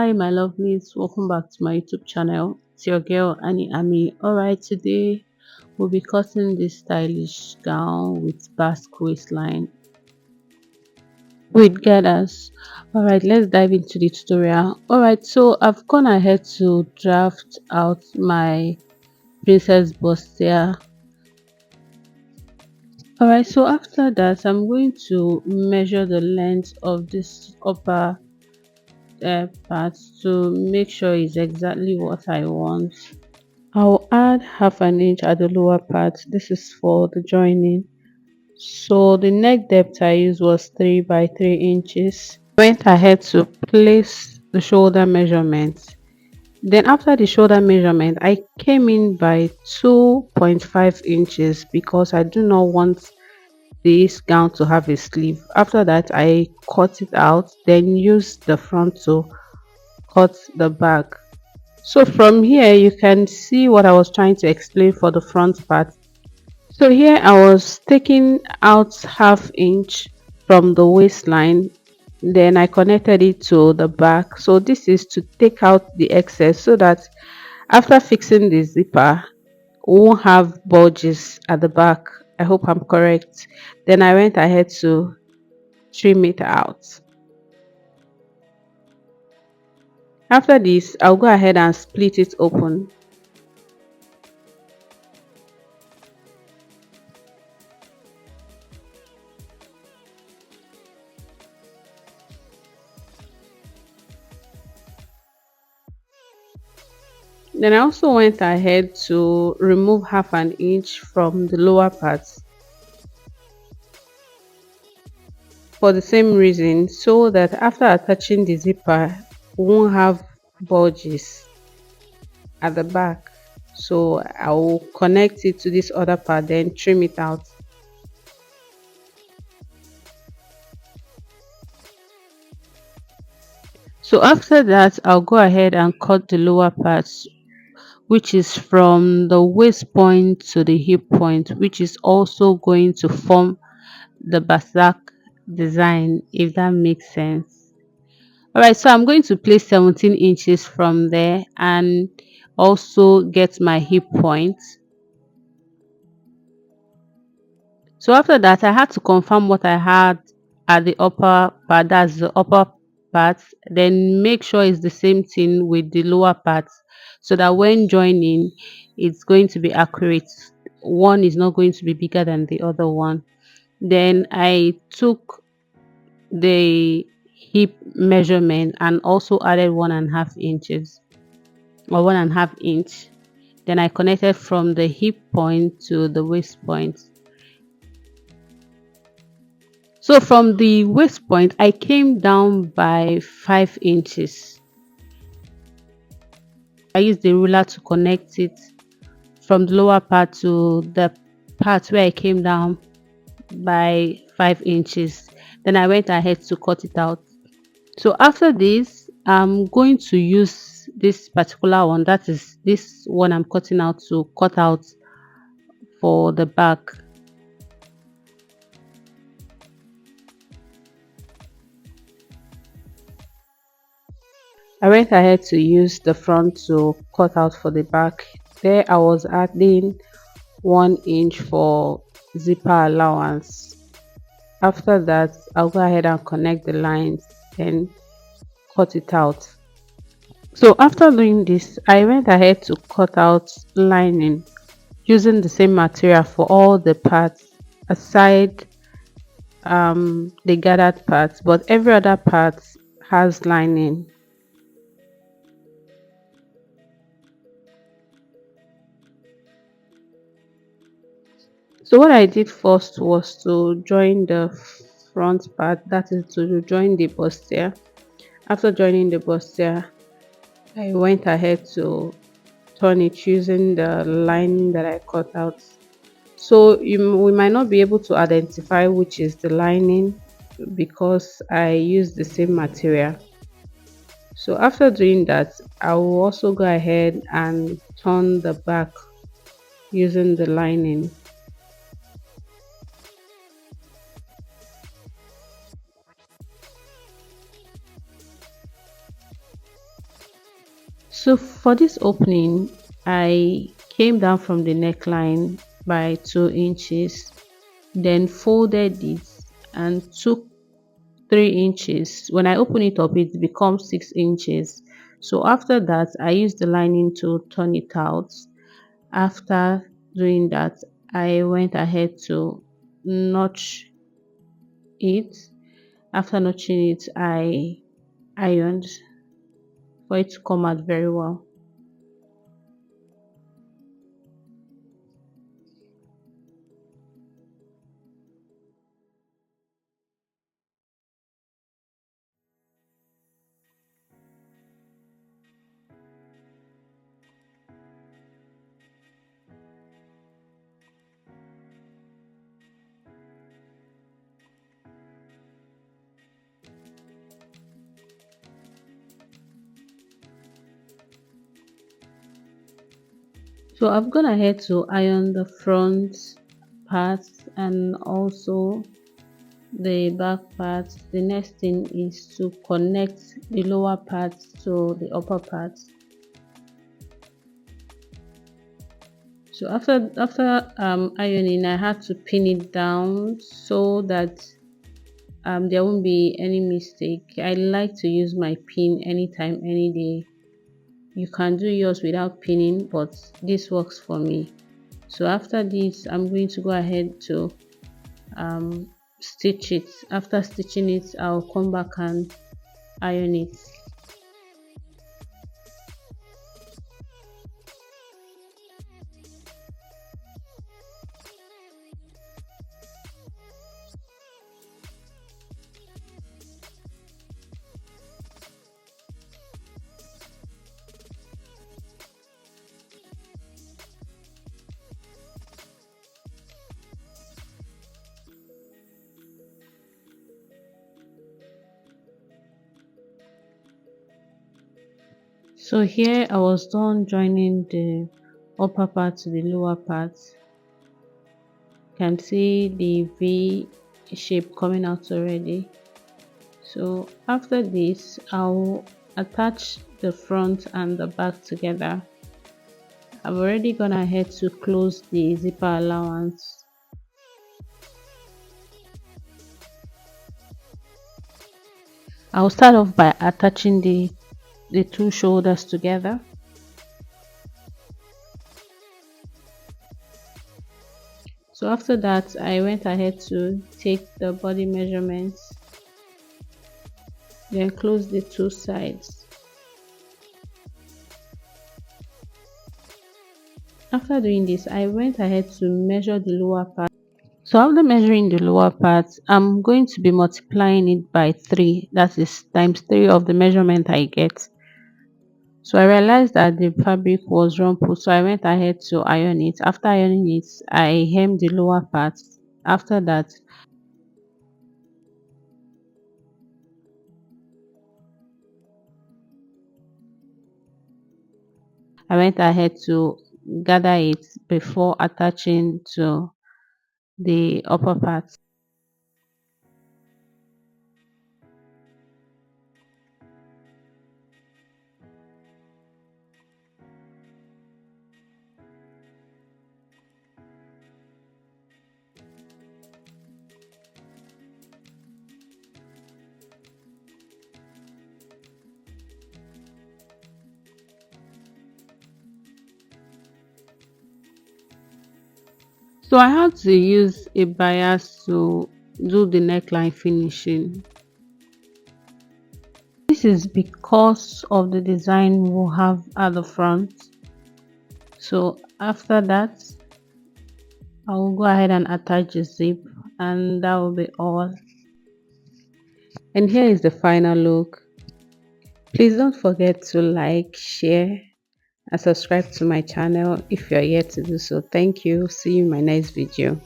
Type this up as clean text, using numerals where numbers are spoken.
Hi, my lovelies. Welcome back to my YouTube channel. It's your girl Annie Ami. Alright, today we'll be cutting this stylish gown with Basque waistline with gathers. Alright, let's dive into the tutorial. Alright, so I've gone ahead to draft out my princess bustier. Alright, so after that, I'm going to measure the length of this upper part to make sure it's exactly what I want. I'll add half an inch at the lower part. This is for the joining. So the neck depth I used was 3 by 3 inches. Went ahead to place the shoulder measurement. Then after the shoulder measurement, I came in by 2.5 inches because I do not want this gown to have a sleeve. After that, I cut it out, then use the front to cut the back. So from here you can see what I was trying to explain for the front part. So here I was taking out half inch from the waistline, then I connected it to the back. So this is to take out the excess so that after fixing the zipper we won't have bulges at the back. I hope I'm correct. Then I went ahead to trim it out. After this, I'll go ahead and split it open. Then I also went ahead to remove half an inch from the lower part for the same reason, so that after attaching the zipper we won't have bulges at the back. So I will connect it to this other part, then trim it out. So after that, I'll go ahead and cut the lower parts, which is from the waist point to the hip point, which is also going to form the Basque design, if that makes sense. All right, so I'm going to place 17 inches from there and also get my hip point. So after that, I had to confirm what I had at the upper part, that's the upper part, then make sure it's the same thing with the lower part so that when joining, it's going to be accurate. One is not going to be bigger than the other one. Then I took the hip measurement and also added 1.5 inches or 1.5 inch. Then I connected from the hip point to the waist point. So from the waist point, I came down by 5 inches. I used the ruler to connect it from the lower part to the part where I came down by 5 inches. Then I went ahead to cut it out. So after this, I'm going to use this particular one, that is this one I'm cutting out, to cut out for the back. I went ahead to use the front to cut out for the back. There I was adding 1 inch for zipper allowance. After that, I'll go ahead and connect the lines and cut it out. So after doing this, I went ahead to cut out lining using the same material for all the parts aside the gathered parts, but every other part has lining. So what I did first was to join the front part, that is to join the bustier. After joining the bustier, I went ahead to turn it using the lining that I cut out. So we might not be able to identify which is the lining because I used the same material. So after doing that, I will also go ahead and turn the back using the lining. So for this opening, I came down from the neckline by 2 inches, then folded it and took 3 inches. When I open it up, it becomes 6 inches. So after that, I used the lining to turn it out. After doing that, I went ahead to notch it. After notching it, I ironed for it to come out very well. So I've gone ahead to iron the front part and also the back part. The next thing is to connect the lower part to the upper part. So after ironing, I had to pin it down so that there won't be any mistake. I like to use my pin anytime, any day. You can do yours without pinning, but this works for me. So after this, I'm going to go ahead to stitch it. After stitching it, I'll come back and iron it. So here I was done joining the upper part to the lower part. You can see the V shape coming out already. So after this, I'll attach the front and the back together. I've already gone ahead to close the zipper allowance. I'll start off by attaching the two shoulders together. So after that, I went ahead to take the body measurements, then close the two sides. After doing this, I went ahead to measure the lower part. So after measuring the lower part, I'm going to be multiplying it by 3. That is times 3 of the measurement I get. So I realized that the fabric was rumpled, so I went ahead to iron it. After ironing it, I hemmed the lower part. After that, I went ahead to gather it before attaching to the upper part. So I had to use a bias to do the neckline finishing. This is because of the design we'll have at the front. So after that, I will go ahead and attach the zip, and that will be all. And here is the final look. Please don't forget to like, share, and subscribe to my channel if you're yet to do so. Thank you. See you in my next video.